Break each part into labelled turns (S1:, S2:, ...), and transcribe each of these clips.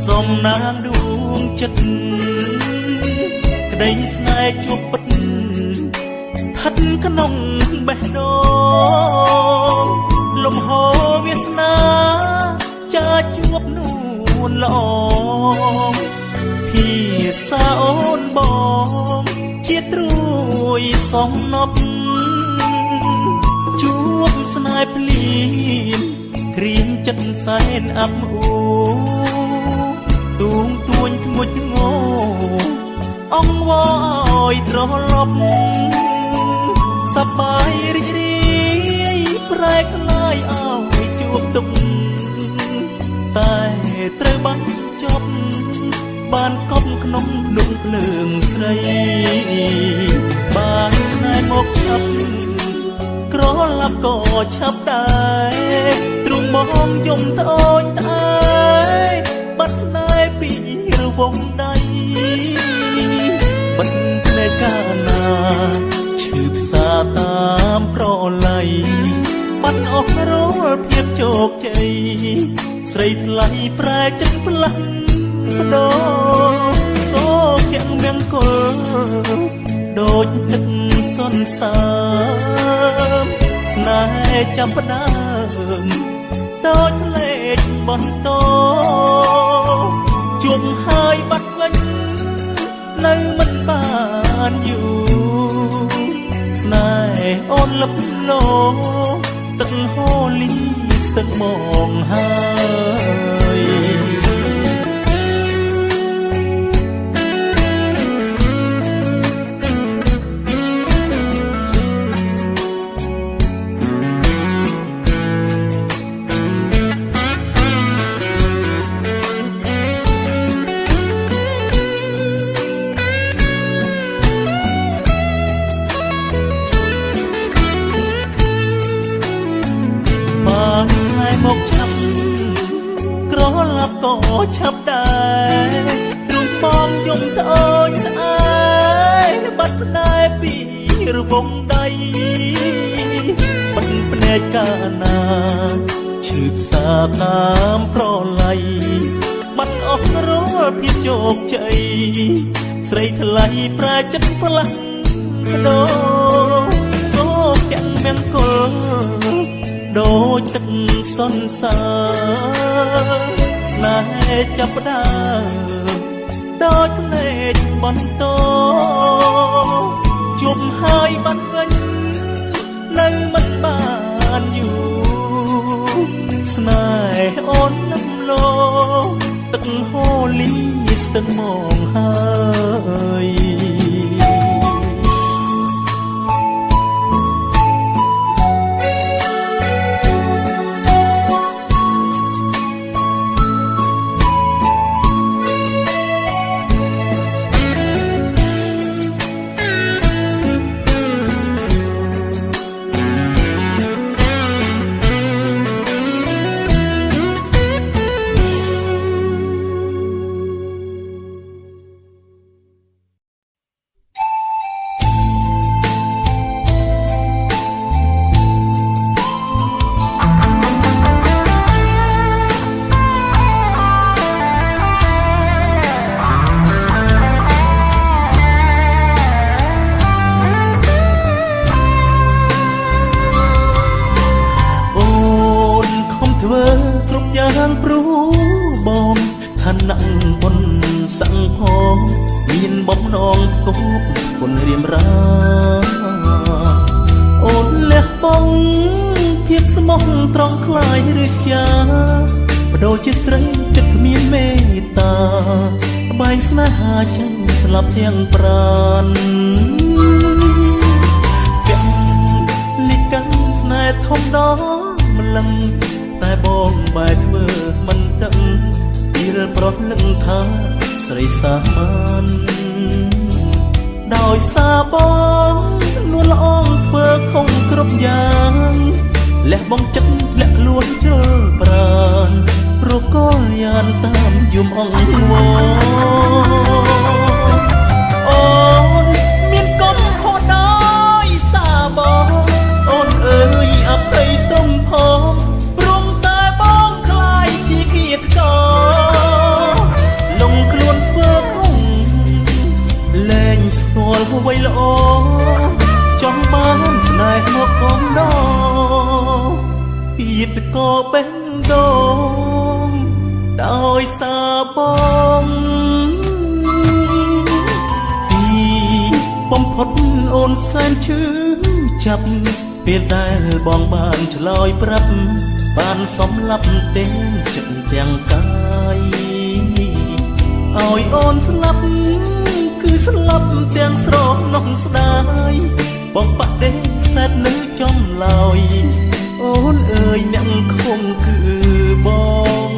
S1: សូមនាងដួងចិត្តក្តីស្នេហ៍ជួបពិតស្ថិតក្នុងបេះដូងលំហូរវាសនាចាជួបនួនល្អភាសាអូនបងជាត្រួយសំណប់ជួបស្នេហ៍ភ្លៀងក្រៀមចិត្តសែនអាប់អួទូងទួញធ្ងុចងោអង្វរឲ្យត្រឡប់សប្បាយរីករាយប្រែក្លាយឲ្យជួបទុកតែត្រូវបានចប់បានកប់ក្នុងភ្នំភ្លើងស្រីបានស្នេហ៍មកឆាប់ក្រឡាប់ក៏ឆាប់ដែរទ្រង់មកយំត្អូញត្អែបាត់ស្នេហ៍ពីរវងដៃបិទភ្នែកកាលណាឈឺផ្សាតាមប្រឡ័យបាត់អស់រាល់ភាពជោគជ័យស្រីថ្លៃប្រែចិត្តផ្លាស់បដោសូភៈមង្គលដូចទឹកសន្សើមស្នេហ៍ចាប់ផ្ដើមដូចផ្លេចបន្តជួបហើយបាត់វិញនៅមិនបានយូរស្នេហ៍អូនលឹបលោទឹកហូរលីស្ទឹកមកហើយមកឆាប់ក្រឡាប់ក៏ឆាប់ដែរទ្រង់បងយំត្អូញត្អែបាត់ស្នេហ៍ពីរវងដៃបិទភ្នែកកាលណាឈឺផ្សាតាមប្រឡ័យបាត់អស់រាល់ភាពជោគជ័យស្រីថ្លៃប្រែចិត្តផ្លាស់បដោសូភៈមង្គលដូចទឹកសន្សើមស្នេហ៍ចាប់ផ្ដើមដូចភ្នែកបន្តជួបហើយបាត់វិញនៅមិនបានយូរស្នេហ៍អូនលំលោទឹកហូរលីស្ទឹងមកហើយព្រោះបងឋានៈបុណ្យសង្ឃផងមានបំណងគប់គុណរៀមរាអូនលះបង់ភាពស្មោះត្រង់ខ្លាយឬជាបដូរជាស្រីចិត្តគ្មានមេត្តាបែងស្នេហាចឹងស្លាប់ទាំងប្រាណទាំងលិកាន់ស្នេហ៍ធំដល់ម្លឹងតែបងបែរធ្វើមិនដឹងពីលប្រោះលឹងថាស្រីសានដោយសារបងលួនល្អងធ្វើខុសគ្រប់យ៉ាងលះបងចិត្តលាក់ខ្លួនជ្រុលប្រានព្រោះកលយានតាមយំអង្វរអូនមានកុំខុសដោយសារបងអូនអើយអបិយទុំផងតែបងខ្លាយជាគៀតក ដោយសារបងទីបំផុតអូនសែនឈឺចាប់ពេលដែលបងបានឆ្លើយប្រាប់បានសំឡាប់ទាំងចិត្តទាំងកាយឲ្យអូនស្លាប់គឺស្លាប់ទាំងស្រោមនោះស្ដាយបងបដិសេធនៅចំឡើយអូនអើយអ្នកខំគឺបង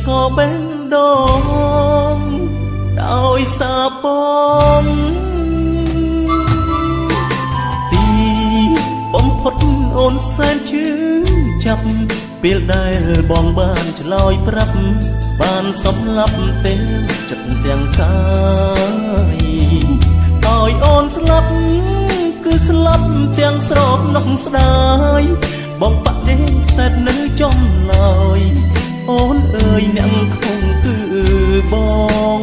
S1: ក៏បេះដូងដោយសារបងទីបំផុតអូនសែនឈឺចាប់ពេលដែលបងបានឆ្លើយប្រាប់បានសម្លាប់ទាំងចិត្តទាំងកាយឲ្យអូនស្លាប់គឺស្លាប់ទាំងស្រោមនោះស្ដាយបងបដិសេធនៅចំឡើយអូនអើយអ្នកខំគឺបង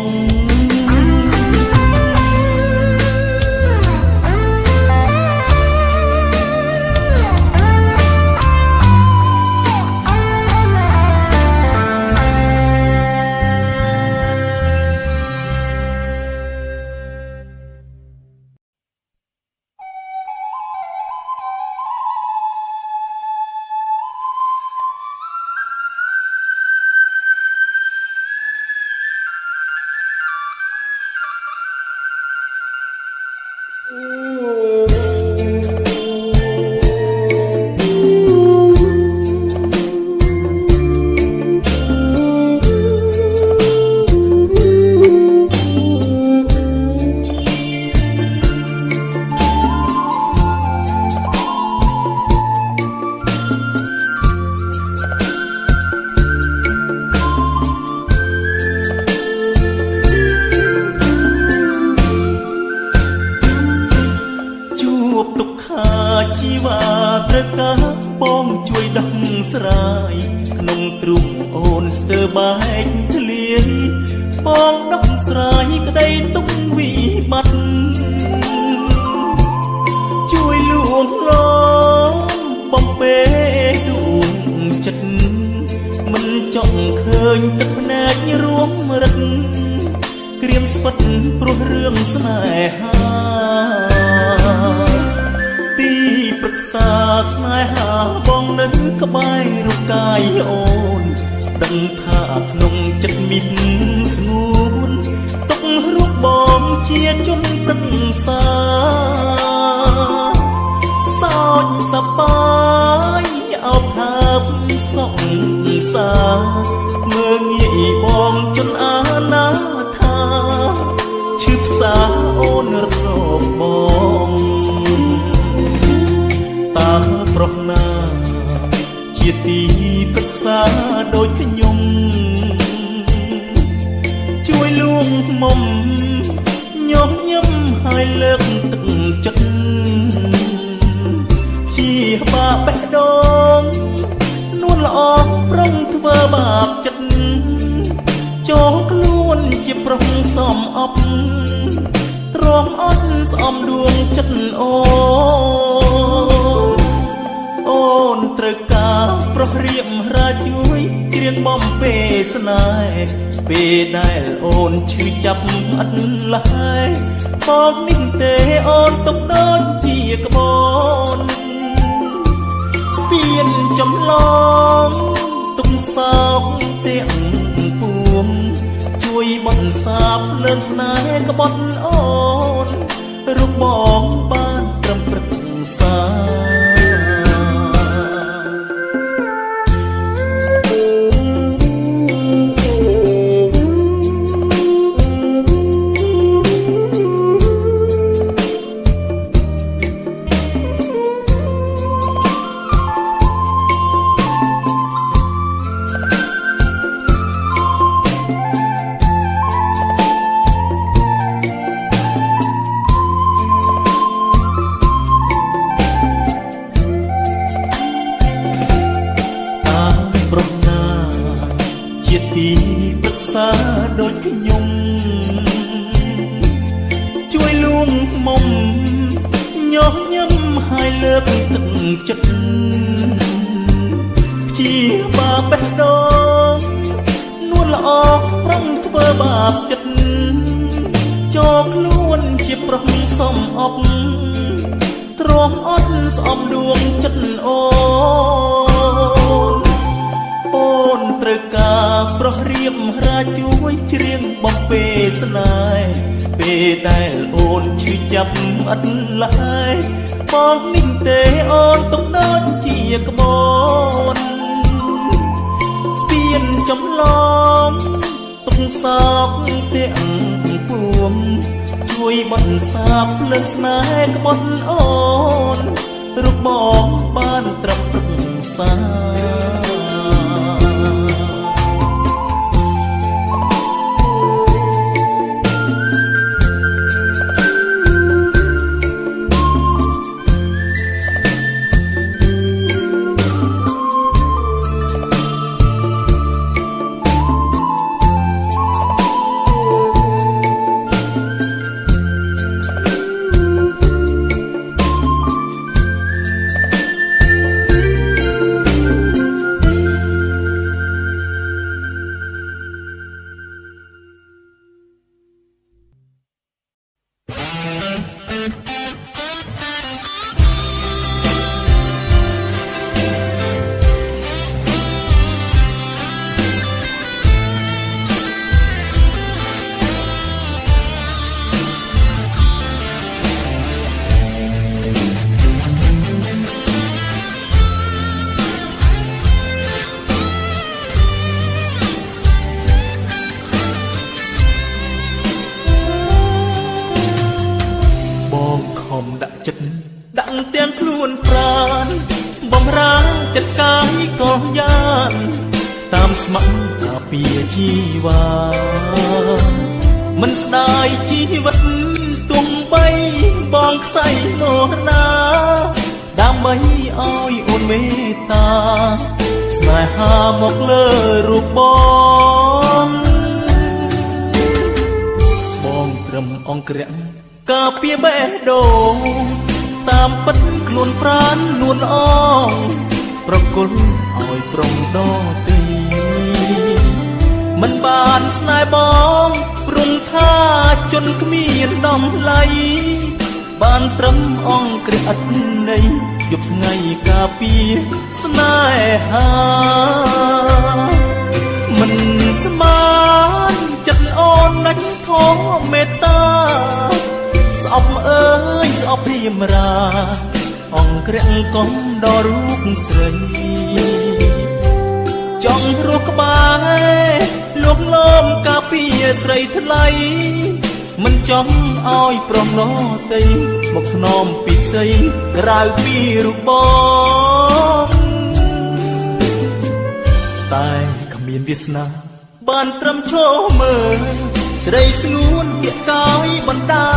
S1: ជីវ៉ាត្រូវការបងជួយដោះស្រាយក្នុងទ្រូងអូនស្ទើរបែកធ្លាយបងដោះស្រាយក្តីទុកវិបត្តិជួយលួងលោមបំពេដួងចិត្តមិនចង់ឃើញទឹកភ្នែករួមរឹកក្រៀមស្វិតព្រោះរឿងស្នេហាទីប្រឹក្សាស្នេហាបងនៅក្បែររូបកាយអូនដឹងថាក្នុងចិត្តមានស្ងួនទុករូបបងជាជនប្រឹក្សាសោចសប្បាយអោបថាបសុខសាមើងងាយបងជន់អាណាថាឈឺផ្សាអូនរកបងតើប្រុសណាជាទីប្រឹក្សាដូចខ្ញុំជួយលួងមុំញោមញឹមហើយលើកទឹកចិត្តជាបាបបេះដូងនួនល្អប្រុងធ្វើបាបចិត្តចូលខ្លួនជាប្រុសសំអប់ទ្រាំអត់ស្អំដួងចិត្តអូនត្រូវការប្រុសរៀបរាជួយគ្រៀងបំពេស្នេហ៍ពេលដែលអូនឈឺចាប់អត់លហើយបងនេះទេអូនទុកដូចជាក្បូនស្ពានចំឡងទុកសោកទាំងពួងជួយបន្សាបភ្លើងស្នេហ៍ក្បត់អូនរូបបងបានត្រឹមប្រឹក្សា ចិត្តជាបាបបេះដូងនួនល្អប្រំធ្វើបាបចិត្តចូលខ្លួនជាប្រុសសំអប់ទ្រាំអត់ស្អប់ដួងចិត្តអូនត្រូវការប្រុសរៀបរាជួយច្រៀងបំពេស្នេហ៍ពេលដែលអូនឈឺចាប់អត់ឡើយបងនេះទេអូនទុំដូចជាក្បូនស្ពានចំឡងទុកសោកទាំងពួងជួយបន្សាបភ្លើងស្នេហ៍ក្បត់អូនរូបបងបានត្រឹមប្រឹក្សា តាមស្ម័គ្រការពារជីវ៉ាមិនស្ដាយជីវិតទំបីបងខ្សែមរណាដើម្បីឲ្យអូនមេត្តាស្នេហាមកលើរូបបងត្រឹមអង្គរៈការពារបេះដូងតាមពិតខ្លួនប្រាណនួនអងប្រគល់ឲ្យប្រុងដទីមិនបានស្នេហ៍បងព្រមថាជន់គ្មានតម្លៃបានត្រឹមអង្គរៈឥតន័យយប់ថ្ងៃការពារស្នេហាមិនស្មានចិត្តអូនណាច់ធម៌មេត្តាស្អប់អើយស្អប់ព្រាមរាអង្គរៈកុំដល់រូបស្រីចង់រស់ក្បែរលោកលំការពារស្រីថ្លៃមិនចង់ឲ្យប្រុសណតីមកថ្នមពិសីក្រៅពីរូបបងតែគ្មានវាសនាបានត្រឹមឈរមើលស្រីស្ងួនពាក្យកោយបណ្ដា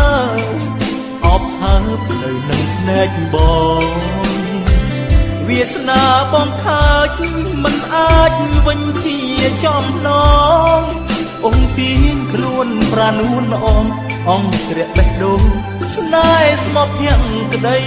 S1: អបហើបនៅនឹងភ្នែកបងវាសនាបងខើចមិនអាចវិញជាចំណងអង្គទានខ្លួនប្រានួនអមអង្គរៈបេះដូងស្នេហ៍ស្មោះភក្តី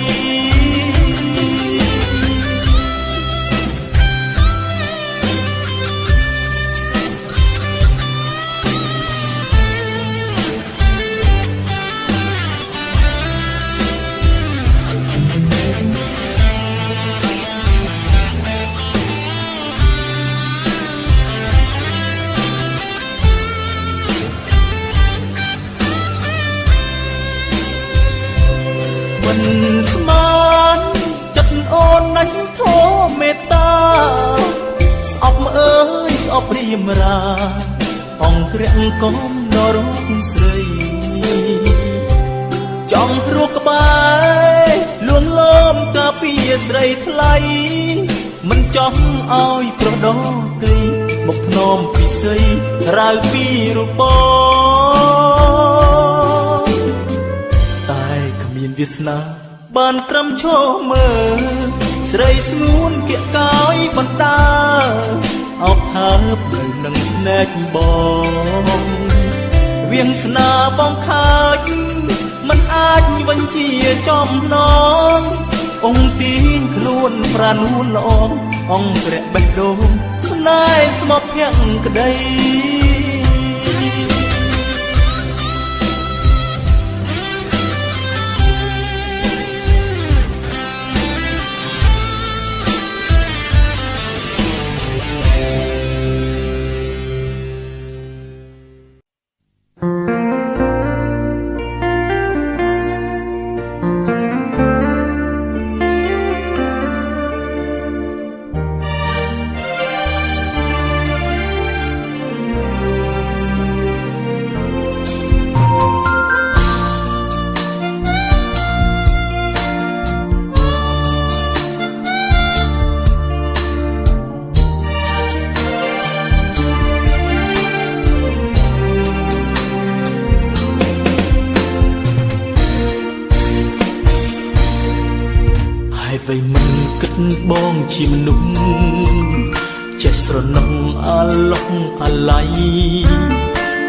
S1: មិនស្មានចិត្តអូនណាច់ធម៌មេត្តាស្អប់អើយស្អប់ព្រាមរាអង្គរៈកុំដល់រូបស្រីចង់រស់ក្បែរលួងលោមការពារស្រីថ្លៃមិនចង់ឲ្យប្រុសដទៃមកថ្នមពិសីក្រៅពីរូបបងតែគ្មានវាសនាបានត្រឹមឈរមើលស្រីស្ងួនពាក្យកោយបណ្ដាអបហើបនៅនឹងភ្នែកបងវាសនាបងខើចមិនអាចវិញជាចំណង អង្គទាញខ្លួនប្រានួនល្អអង្គព្រះបេះដូងស្នេហ៍ស្មោះភក្តីអ្វីមិនគិតបងជាមនុស្សចេះស្រណងអាឡុកអាឡៃ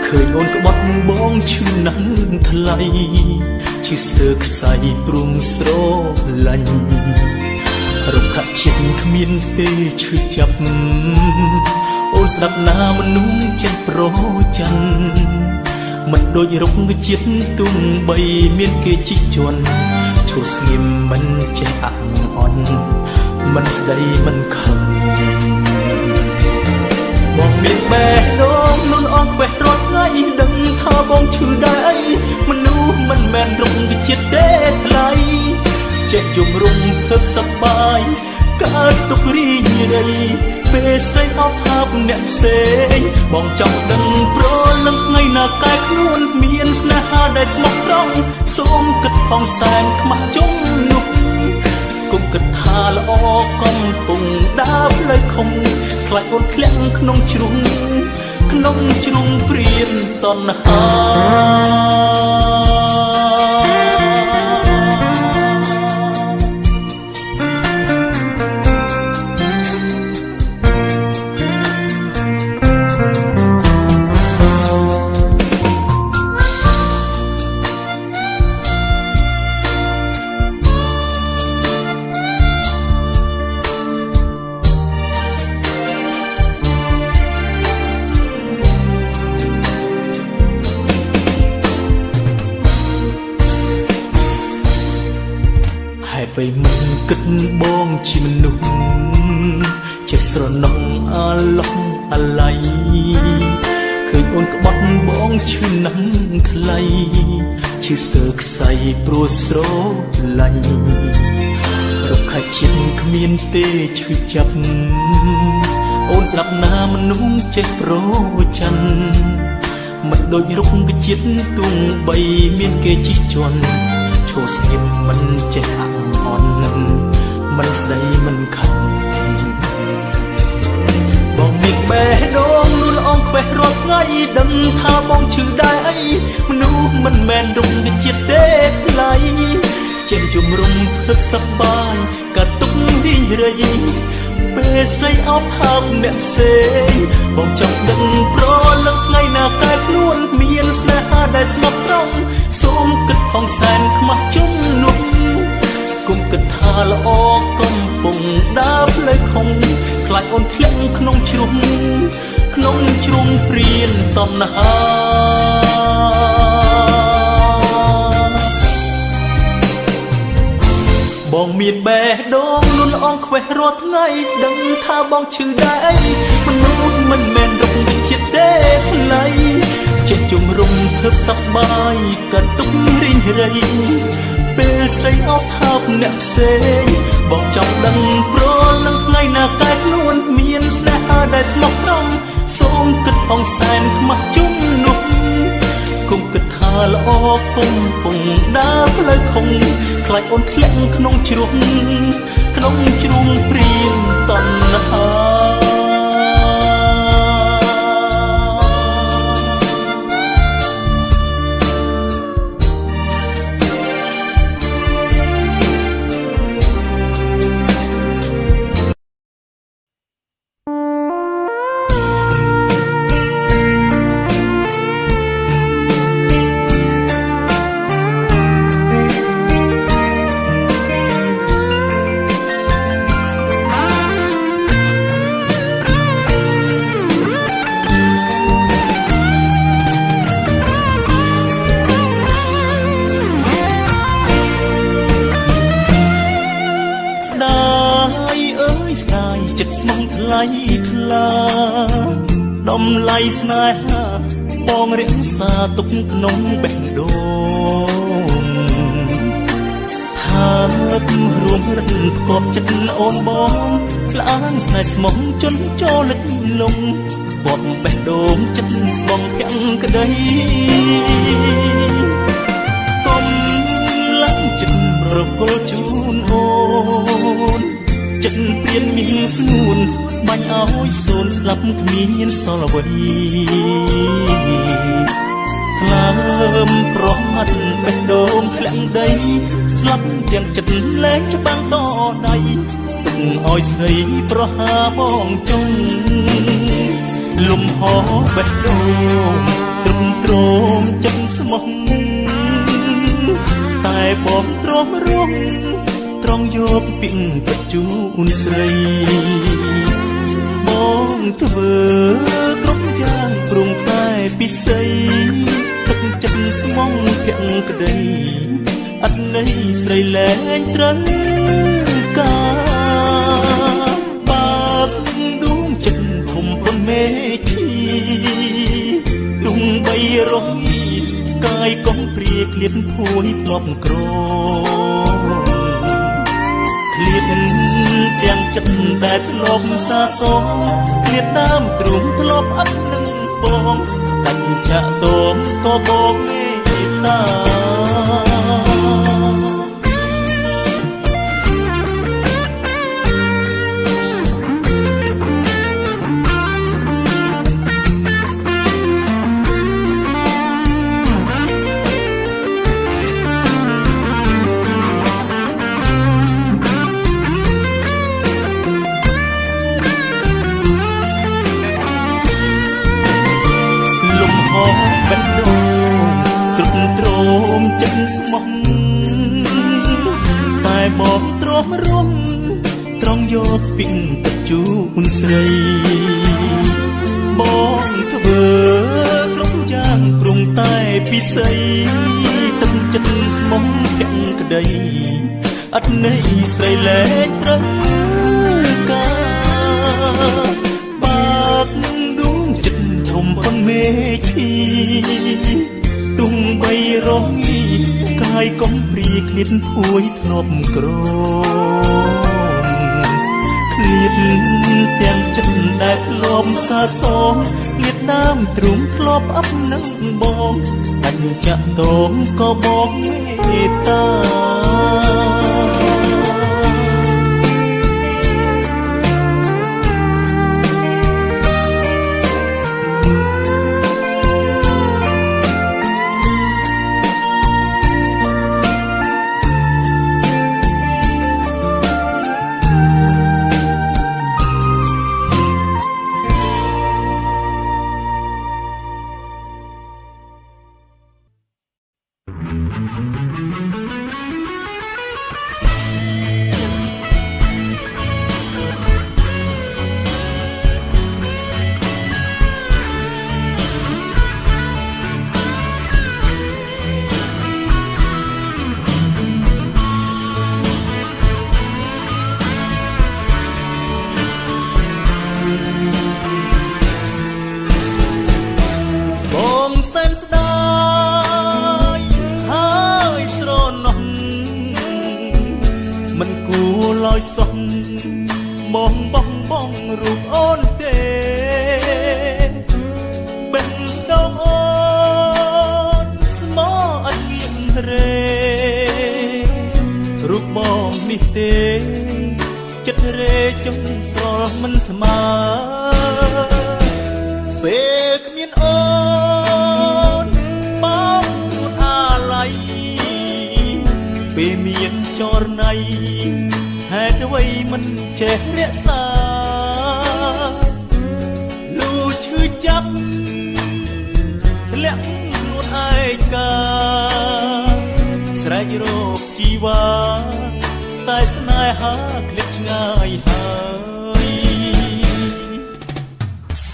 S1: ឃើញអូនក្បត់បងឈឺណាស់ថ្លៃឈឺស្ទើរខ្សែព្រួងស្រឡាញ់រុក្ខជាតិគ្មានទេឈឺចាប់អូនស្ដាប់ណាមនុស្សចេះប្រច័ណ្ឌមិនដូចរុក្ខជាតិទុំបីមានគេជីកជន់ឈូស្ងៀមមិនចេះអាក់អន់មិនស្ដីមិនខឹងបងមានបេះដូងលូនអងខ្វេះរាល់ថ្ងៃដឹងថាបងឈឺដែរមនុស្សមិនមែនរុក្ខជាតិទេថ្លៃចេះជំរុំភើបសប្បាយកើតទុករីងរៃពេលស្រីអបហាប់អ្នកផ្សេងបងចង់ដឹងប្រលឹងថ្ងៃណាកែខ្លួនមានស្នេហាដែលស្មោះត្រង់សូមគិតផងសែនខ្មាស់ជុំនោះគុំគិតថាល្អកំពុងដើរផ្លូវខំខ្លាចអូនធ្លាក់ក្នុងជ្រុងព្រៀនតណ្ហាអ្វីមិនគិតបងជាមនុស្សចេះស្រណងអាឡុកអាឡៃឃើញអូនក្បត់បងឈឺណាស់ថ្លៃឈឺស្ទើរខ្សែព្រោះស្រឡាញ់រុក្ខជាតិគ្មានទេឈឺចាប់អូនស្ដាប់ណាមនុស្សចេះប្រច័ណ្ឌមិនដូចរុក្ខជាតិទុំបីមានគេជីកជន់ឈូស្ងៀមមិនចេះអាក់អន់មិនស្ដីមិនខឹងបងមានបេះដូងលូនអងខ្វេះរាល់ថ្ងៃដឹងថាបងឈឺដែរអីមនុស្សមិនមែនរុក្ខជាតិទេថ្លៃចេះជំរុំភើបសប្បាយកាត់ទុករីងរៃពេលស្រីអោបថើបអ្នកផ្សេងបងចង់ដឹងប្រលឹងថ្ងៃណាកែខ្លួនមានស្នេហាដែលស្មោះត្រង់សូមគិតផងសែនខ្មាស់ជុំនោះគុំគិតថាល្អកំពុងដើរផ្លូវខំខ្លាចអូនធ្លាក់ក្នុងជ្រុងព្រៀនតណ្ហាបងមានបេះដូងលូនអងខ្វេះរាល់ថ្ងៃដឹងថាបងឈឺដែរមនុស្សមិនមែនរុក្ខជាតិទេថ្លៃចេះជំរុំភើបសប្បាយកាត់ទុករីងរៃពេលស្រីអោបថើបអ្នកផ្សេងបងចង់ដឹងប្រលឹងថ្ងៃណាកែខ្លួនមានស្នេហាដែលស្មោះត្រង់សូមគិតផងសែនខ្មាស់ជុំនោះគុំគិតថាល្អកំពុងដើរផ្លូវខំខ្លាចអូនធ្លាក់ក្នុងជ្រុងព្រៀនតណ្ហា ចិត្តស្មងថ្លៃថ្លាដំឡៃស្នេហាបងរក្សាទុកក្នុងបេះដូងថារួមរឹងផ្គប់ចិត្តអូនបងក្លាងស្នេហ៍ស្មងជន់ចូលលិចលងបបបេះដូងចិត្តស្មងភាំងក្តីកុំឡើងចិត្តរកលជូនអូនចិត្តព្រៀនមានស្ងួនបាញ់ឲ្យសូនស្លាប់គ្មានសល់អ្វីខ្លាមប្រមាត់បេះដូងធ្លាក់ដីស្លាប់ទាំងចិត្តលែងច្បាំងតដៃទុំឲ្យស្រីប្រហាបងចុងលំហបេះដូងត្រឹមត្រមចិត្តស្មោះតែបងទ្រាំរងត្រង់យកពីបច្ចុប្បន្នស្រីបងធ្វើគ្រប់យ៉ាងព្រមតែពិសីទឹកចិត្តស្មងភាំងក្តីអត់ន័យស្រីលែងត្រូវការបាបដួងចិត្តខំប៉ុនមេឃីដងបីរងកាយកុំព្រាក្លៀតភួយធ្លាប់ក្រឃ្លាតទាំងចិត្តដែលធ្លាប់សាសងឃ្លាតតាមទ្រូងធ្លាប់អត់នឹងបងតាំងចាក់តងក៏បងមេត្តាបេះដូងទ្រុំទ្រមចិត្តស្មោះតែបងទ្រាំរំត្រង់យកពីទឹកជូនស្រីបងធ្វើគ្រប់យ៉ាងព្រមតែពិសីទឹកចិត្តស្មោះទាំងក្តីអត់ន័យស្រីលែងត្រូវការបាបដួងចិត្តធំប៉ុនមេឃីទុំបីរងកាយកំព្រាឃ្លាតភួយធ្លាប់ក្រឃ្លាតទាំងចិត្តដែលធ្លាប់សាសងឃ្លាតតាមទ្រូងធ្លាប់អប់នឹងបងអញ្ចាក់តងក៏បងមេត្តាបងរូបអូនទេបេះដូងអូនស្មោះអត់ងៀមរេរូបបងនេះទេចិត្តរេចង់ស្រលមិនស្មើពេលគ្មានអូនបងរួតអាឡ័យពេលមានចរណៃហេតុអ្វីមិនចេះរក្សាលូឈឺចាប់ធ្លាក់ខ្លួនឯកាស្រែករកជីវ៉ាតែស្នេហាឃ្លាតឆ្ងាយហើយ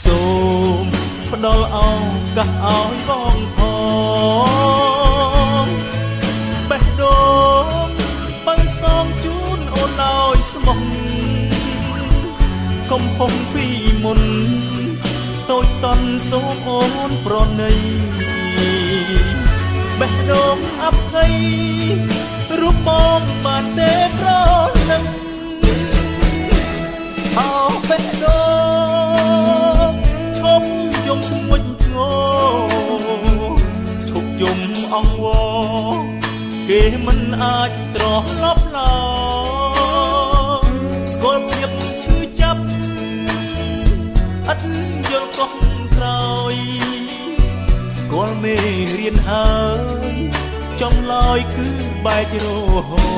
S1: សូមផ្ដល់ឱកាសឲ្យបងផងបេះដូងបើសងជូនអូនដោយស្មោះ កំពុងពីមុនតូចតន់សូមអូនប្រណីបេះដូងអភ័យរូបបងបានទេប្រលឹងអោបេះដូងឈប់យំស្ងួចធ្ងរឈប់យំអង្វរគេមិនអាចត្រឡប់ឡើយស្គាល់ភាពឈឺចាប់អត់យល់កុសក្រោយស្គាល់មេរៀនហើយចំឡើយគឺបែករហូត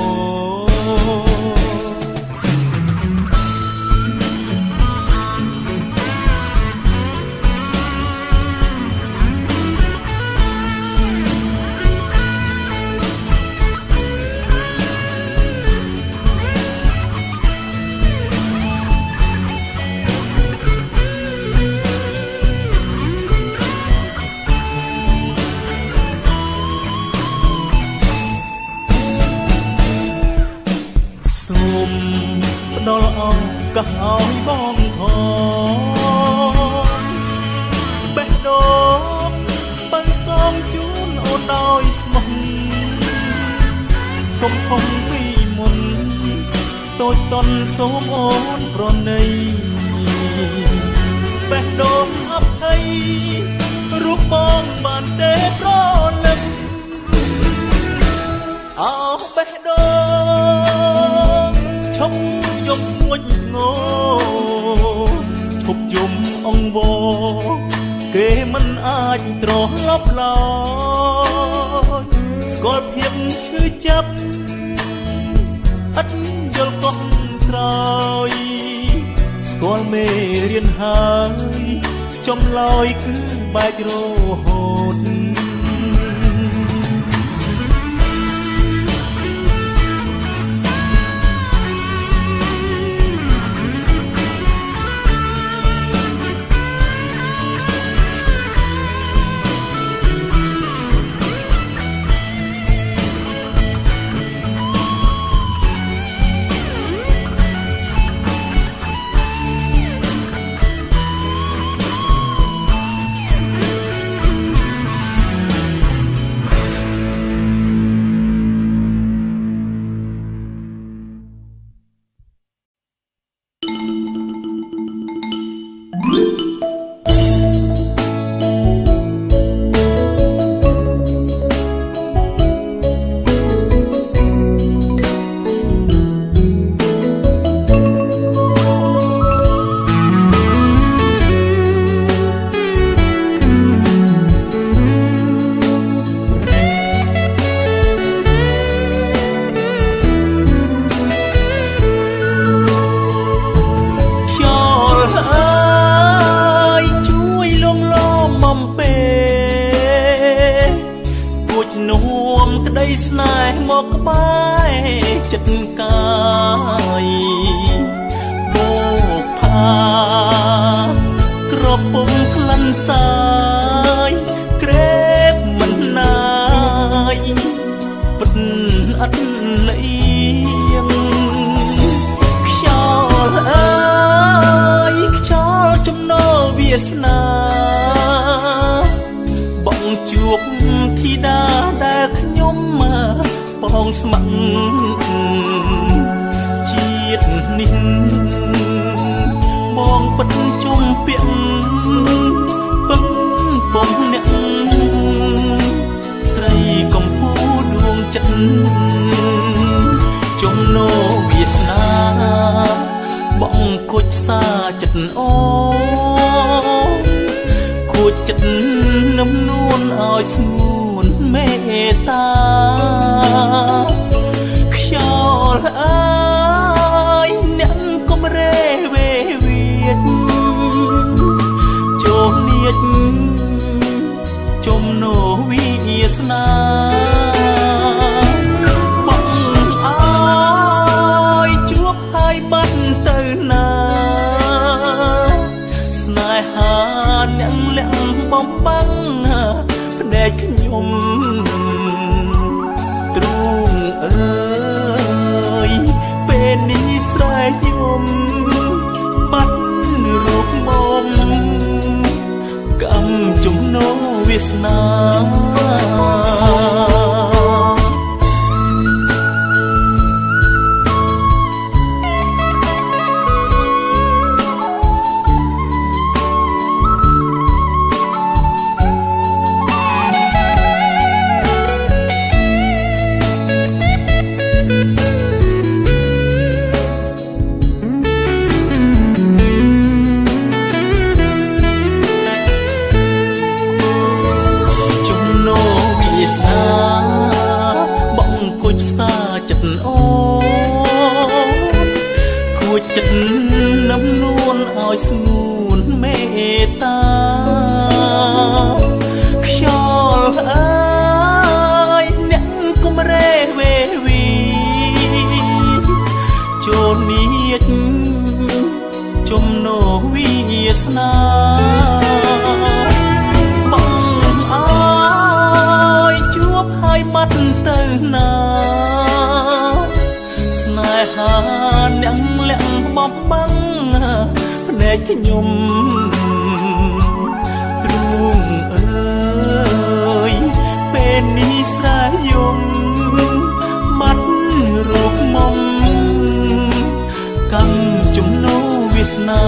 S1: ដល់អងកោះឲ្យបងផងបេះដូងបានសងជូនអូនដោយស្មោះកំពុងពីមុនតូចតន់សូមអូនប្រណីបេះដូងអភ័យរូបបងបានទេប្រលឹងអោបេះដូងឈប់យំងួចងោឈប់យំអង្វរគេមិនអាចត្រឡប់ឡើយស្គាល់ភាពឈឺចាប់អត់យល់កុសក្រោយស្គាល់មេរៀនហើយចំឡើយគឺបែករហូតស្នេហ៍មកក្បែរចិត្តកាយបោកផាក្របពុំក្លិនសាយក្រេបមិនណាយពិតអត់លៀងខ្យល់អើយខ្យល់ចំណោវាសនាបងជួបធីតាដែលខ្ញុំបងស្ម័គ្រជាតិនេះបងពិតជុំពាក់ពឹងពំអ្នកស្រីកំពូដួងចិត្តចំណោវាសនាបងគួចសាចិត្តអូគួចចិត្តនឹមនួនឲ្យស្ងួនមេត្តាខ្យល់អើយអ្នកកុំរេវេវាចចូលនៀចចំណោវាសនាបងអើយជួបហើយបាត់ទៅណាស្នេហាអ្នកលាក់បំបាំងភ្នែកខ្ញុំទ្រូងអើយពេលនេះស្រែកខ្ញុំបាត់ น้ำนวลอ้อยสงวนเมตตาខ្យល់អើយអ្នកកុំរេវេវីចូលនៀចជំនោវាសនាបងអើយជួបហើយបាត់ទៅណាស្នេហាអ្នកលាក់បបបាំងភ្នែកខ្ញុំទ្រូងអើយពេលនេះស្រែយំបាត់រោគមុំកម្មជំនោវាសនា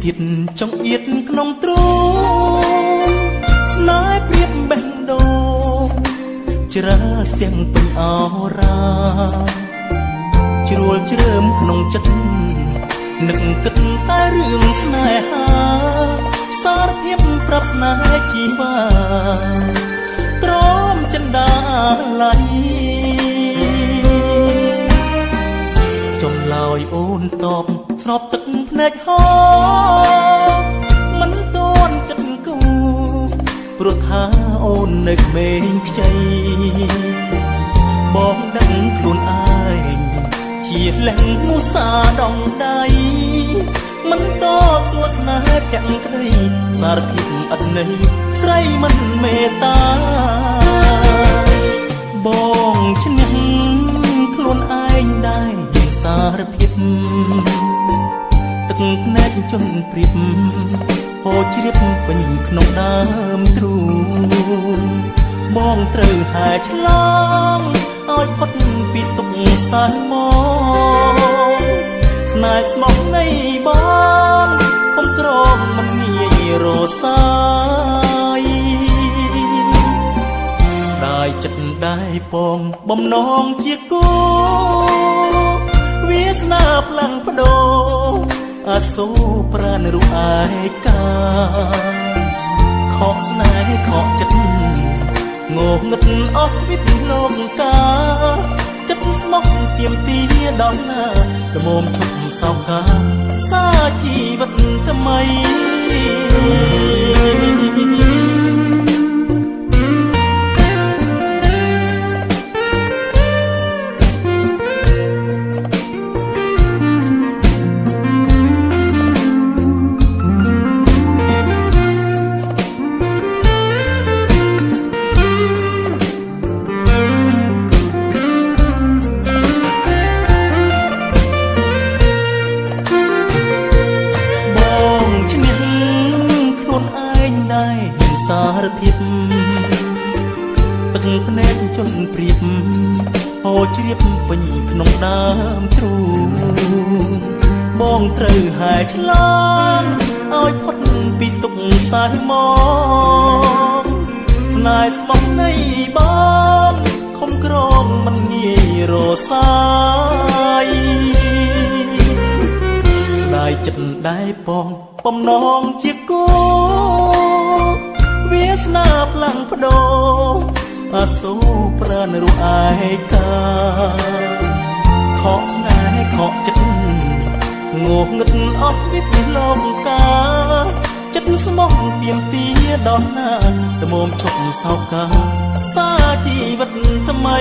S1: ទៀតចង្អៀតក្នុងទ្រូងស្នេហ៍ព្រៀបបេះដូងច្រាលស្ទាំងពេញអរ៉ាជ្រួលជ្រើមក្នុងចិត្តនឹកគិតតែរឿងស្នេហាសារភាពប្រាប់ស្នេហ៍ជីវ៉ាទ្រាំចិនដាឡៃចំឡើយអូនតបស្របទឹកភ្នែកហោមិនទាន់គិតគូរព្រោះថាអូននៅក្មេងខ្ចីបងដឹងខ្លួនឯងជាលែងមូសាដងដៃមិនតទស្សនាភក្តីក្តីសារភាពអត់ន័យស្រីមិនមេត្តាបងឈ្នះខ្លួនឯងដែរសារភាពទឹកភ្នែកជន់ព្រៀបហូរជ្រាបពេញក្នុងដើមទ្រូងបងត្រូវហែឆ្លងឲ្យផុតពីទុក្ខសៅមកស្នេហ៍ស្មោះនៃបងខំក្រងមិនងាយរសាយដាយចិត្តដែរពងបំណងជាគូវាសនាផ្លាំងបដូរអាសូរប្រាណរូបឯកាខកស្នេហ៍ខកចិត្តងងឹតអស់វិបលោកកាចិត្តស្មោះទៀមទាដល់ណាល្មមឈប់សោកកាសាជីវិតថ្មីសារភាពទឹកភ្នែកជន់ព្រៀបហូរជ្រាបពេញក្នុងដើមទ្រូងបងត្រូវហែឆ្លងឲ្យផុតពីទុក្ខសៅមកស្នេហ៍ស្មោះនៃបងខំក្រងមិនងាយរសាយស្ដាយចិត្តដែរបងបំណងជាគូវាសនាផ្លាំងបដូរអាសូរប្រាណរូបឯកាខកស្នេហ៍ខកចិត្តងងឹតអស់វិបលោកកាចិត្តស្មោះទៀមទាដល់ណាត្មមឈប់សោកកាសាជីវិតថ្មី